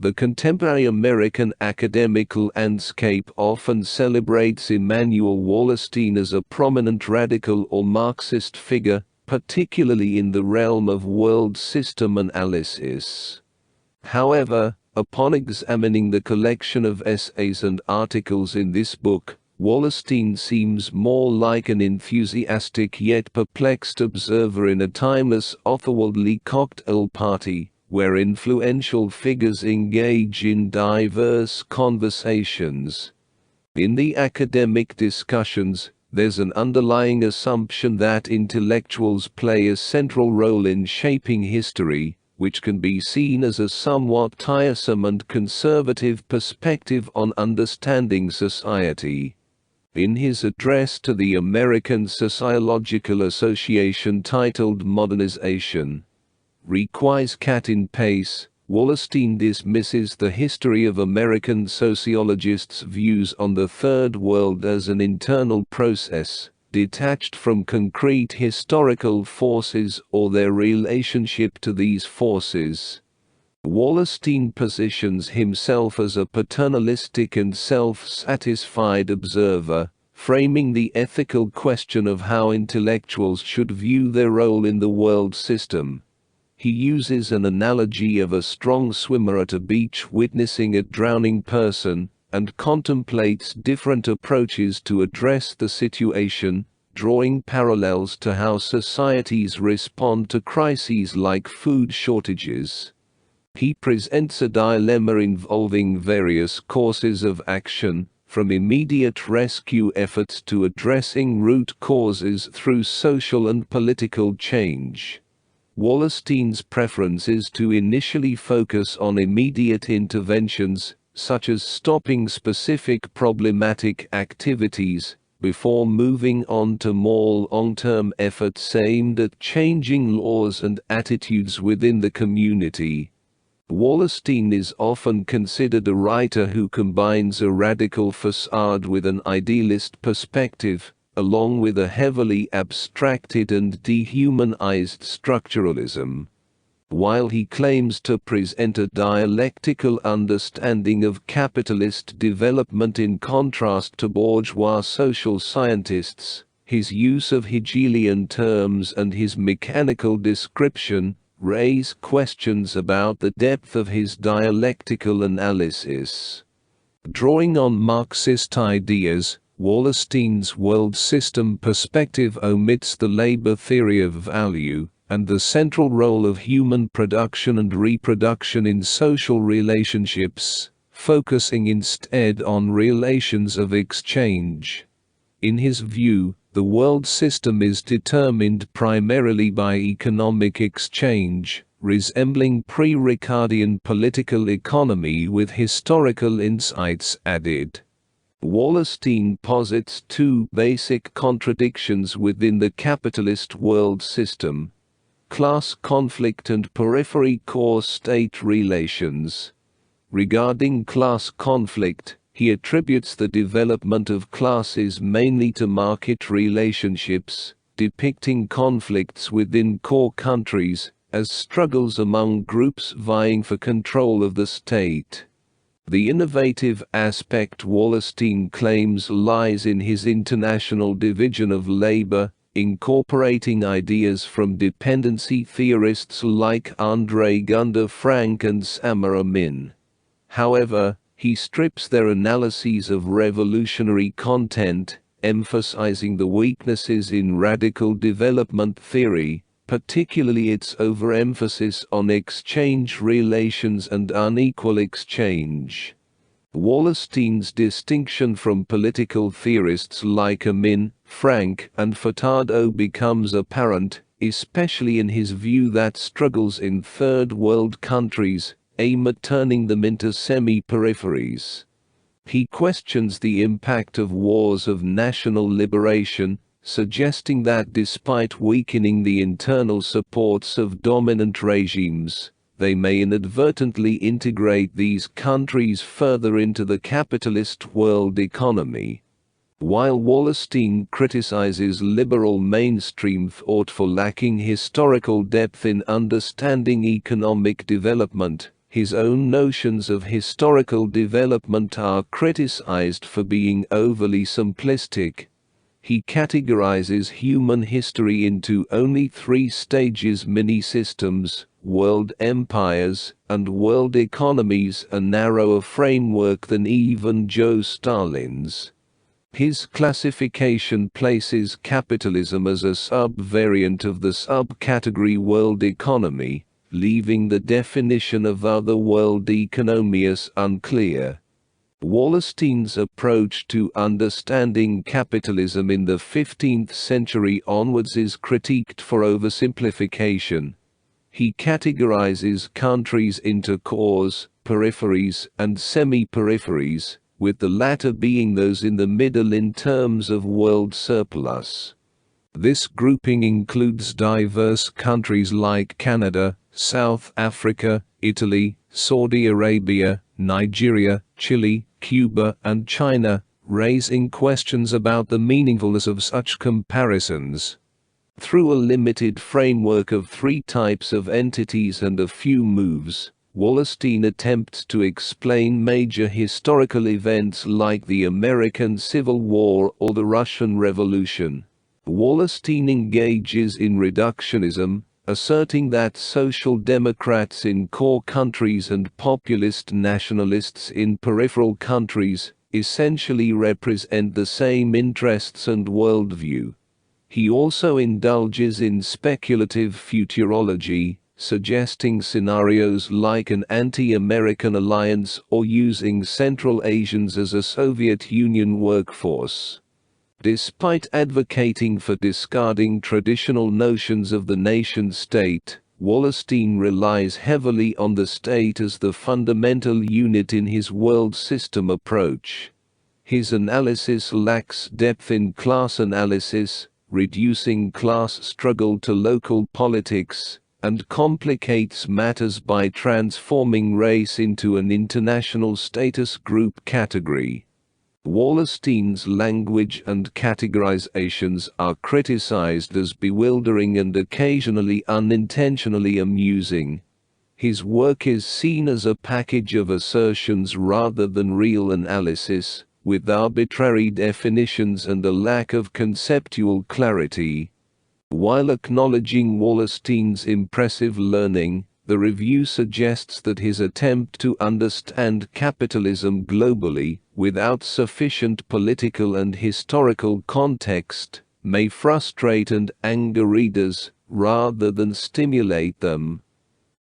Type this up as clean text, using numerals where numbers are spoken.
The contemporary American academic landscape often celebrates Immanuel Wallerstein as a prominent radical or Marxist figure, particularly in the realm of world system analysis. However, upon examining the collection of essays and articles in this book, Wallerstein seems more like an enthusiastic yet perplexed observer in a timeless otherworldly cocktail party, where influential figures engage in diverse conversations. In the academic discussions, there's an underlying assumption that intellectuals play a central role in shaping history, which can be seen as a somewhat tiresome and conservative perspective on understanding society. In his address to the American Sociological Association titled Modernization, Requires Cat in Pace, Wallerstein dismisses the history of American sociologists' views on the Third World as an internal process, detached from concrete historical forces or their relationship to these forces. Wallerstein positions himself as a paternalistic and self-satisfied observer, framing the ethical question of how intellectuals should view their role in the world system. He uses an analogy of a strong swimmer at a beach witnessing a drowning person, and contemplates different approaches to address the situation, drawing parallels to how societies respond to crises like food shortages. He presents a dilemma involving various courses of action, from immediate rescue efforts to addressing root causes through social and political change. Wallerstein's preference is to initially focus on immediate interventions, such as stopping specific problematic activities, before moving on to more long-term efforts aimed at changing laws and attitudes within the community. Wallerstein is often considered a writer who combines a radical facade with an idealist perspective, along with a heavily abstracted and dehumanized structuralism. While he claims to present a dialectical understanding of capitalist development in contrast to bourgeois social scientists, his use of Hegelian terms and his mechanical description raise questions about the depth of his dialectical analysis. Drawing on Marxist ideas, Wallerstein's world system perspective omits the labor theory of value, and the central role of human production and reproduction in social relationships, focusing instead on relations of exchange. In his view, the world system is determined primarily by economic exchange, resembling pre-Ricardian political economy with historical insights added. Wallerstein posits two basic contradictions within the capitalist world system: class conflict and periphery core state relations. Regarding class conflict, he attributes the development of classes mainly to market relationships, depicting conflicts within core countries as struggles among groups vying for control of the state. The innovative aspect Wallerstein claims lies in his international division of labor, incorporating ideas from dependency theorists like André Gunder Frank and Samar Amin. However, he strips their analyses of revolutionary content, emphasizing the weaknesses in radical development theory, particularly its overemphasis on exchange relations and unequal exchange. Wallerstein's distinction from political theorists like Amin, Frank, and Furtado becomes apparent, especially in his view that struggles in third world countries aim at turning them into semi-peripheries. He questions the impact of wars of national liberation, suggesting that despite weakening the internal supports of dominant regimes, they may inadvertently integrate these countries further into the capitalist world economy. While Wallerstein criticizes liberal mainstream thought for lacking historical depth in understanding economic development, His own notions of historical development are criticized for being overly simplistic. He categorizes human history into only 3 stages: mini-systems, world empires, and world economies, a narrower framework than even Joe Stalin's. His classification places capitalism as a sub-variant of the subcategory world economy, leaving the definition of other world economias unclear. Wallerstein's approach to understanding capitalism in the 15th century onwards is critiqued for oversimplification. He categorizes countries into cores, peripheries, and semi-peripheries, with the latter being those in the middle in terms of world surplus. This grouping includes diverse countries like Canada, South Africa, Italy, Saudi Arabia, Nigeria, Chile, Cuba, and China, raising questions about the meaningfulness of such comparisons. Through a limited framework of 3 types of entities and a few moves, Wallerstein attempts to explain major historical events like the American Civil War or the Russian Revolution. Wallerstein engages in reductionism, asserting that social democrats in core countries and populist nationalists in peripheral countries essentially represent the same interests and worldview. He also indulges in speculative futurology, suggesting scenarios like an anti-American alliance or using Central Asians as a Soviet Union workforce. Despite advocating for discarding traditional notions of the nation-state, Wallerstein relies heavily on the state as the fundamental unit in his world system approach. His analysis lacks depth in class analysis, reducing class struggle to local politics, and complicates matters by transforming race into an international status group category. Wallerstein's language and categorizations are criticized as bewildering and occasionally unintentionally amusing. His work is seen as a package of assertions rather than real analysis, with arbitrary definitions and a lack of conceptual clarity. While acknowledging Wallerstein's impressive learning, the review suggests that his attempt to understand capitalism globally, without sufficient political and historical context, may frustrate and anger readers, rather than stimulate them.